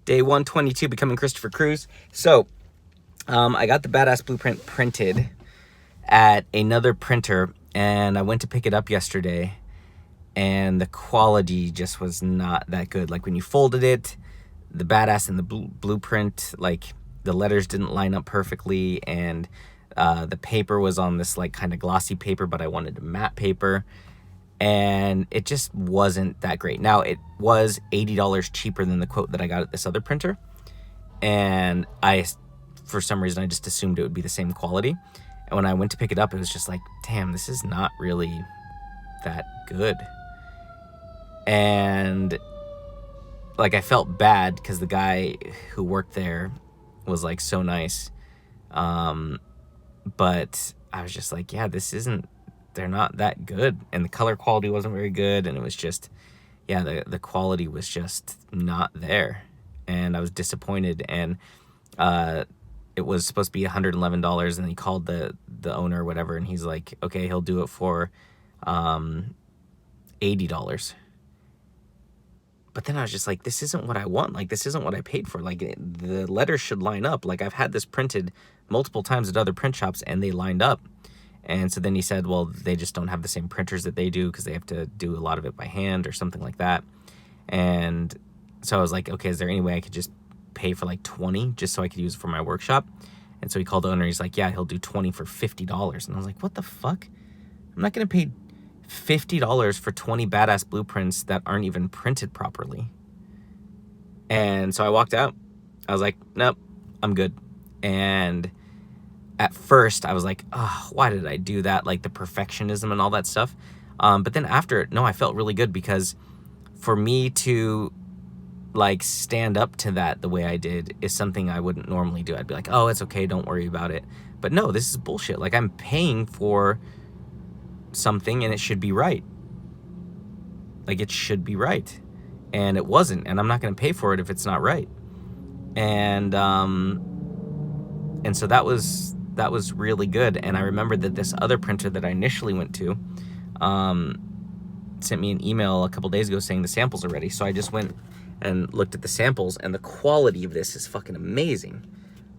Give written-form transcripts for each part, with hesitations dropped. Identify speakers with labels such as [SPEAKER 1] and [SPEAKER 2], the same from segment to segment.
[SPEAKER 1] Day 122, becoming Christopher Cruz. So, I got the Badass Blueprint printed at another printer, and I went to pick it up yesterday, and the quality just was not that good. Like when you folded it, the Badass and the Blueprint, like the letters didn't line up perfectly, and the paper was on this like kind of glossy paper, but I wanted a matte paper, and it just wasn't that great. Now, it was $80 cheaper than the quote that I got at this other printer, and for some reason, I just assumed it would be the same quality. And when I went to pick it up, it was just like, damn, this is not really that good. And like, I felt bad because the guy who worked there was like so nice. But I was just like, yeah, they're not that good. And the color quality wasn't very good. And it was just, yeah, the quality was just not there. And I was disappointed. And it was supposed to be $111. And he called the owner or whatever. And he's like, okay, he'll do it for $80. But then I was just like, this isn't what I want. Like, this isn't what I paid for. Like, the letters should line up. Like, I've had this printed multiple times at other print shops, and they lined up. And so then he said, well, they just don't have the same printers that they do because they have to do a lot of it by hand or something like that. And so I was like, okay, is there any way I could just pay for like 20 just so I could use it for my workshop? And so he called the owner. He's like, yeah, he'll do 20 for $50. And I was like, what the fuck? I'm not going to pay $50 for 20 Badass Blueprints that aren't even printed properly. And so I walked out. I was like, nope, I'm good. And at first I was like, oh, why did I do that? Like the perfectionism and all that stuff. But then after, no, I felt really good, because for me to like stand up to that the way I did is something I wouldn't normally do. I'd be like, oh, it's okay, don't worry about it. But no, this is bullshit. Like, I'm paying for something and it should be right. Like, it should be right. And it wasn't, and I'm not going to pay for it if it's not right. And so that was really good. And I remembered that this other printer that I initially went to sent me an email a couple days ago saying the samples are ready. So I just went and looked at the samples, and the quality of this is fucking amazing.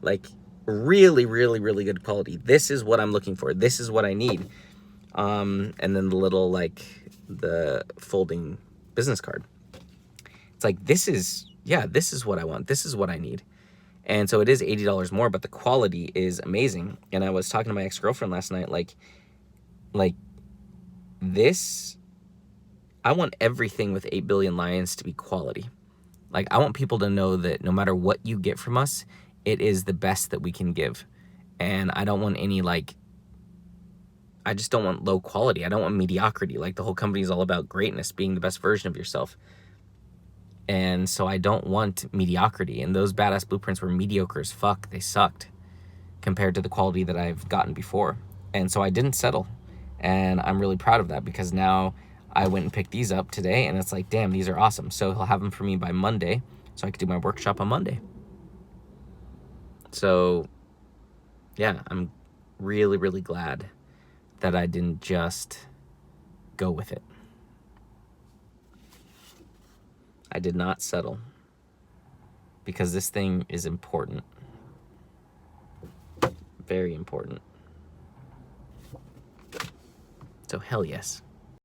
[SPEAKER 1] Like, really, really, really good quality. This is what I'm looking for. This is what I need. And then the little, like, the folding business card. It's like, this is what I want. This is what I need. And so it is $80 more, but the quality is amazing. And I was talking to my ex-girlfriend last night, like this, I want everything with 8 Billion Lions to be quality. Like, I want people to know that no matter what you get from us, it is the best that we can give. And I don't want any, like, I just don't want low quality. I don't want mediocrity. Like, the whole company is all about greatness, being the best version of yourself. And so I don't want mediocrity. And those Badass Blueprints were mediocre as fuck. They sucked compared to the quality that I've gotten before. And so I didn't settle. And I'm really proud of that, because now I went and picked these up today, and it's like, damn, these are awesome. So he'll have them for me by Monday, so I could do my workshop on Monday. So, yeah, I'm really, really glad that I didn't just go with it. I did not settle, because this thing is important. Very important. So hell yes.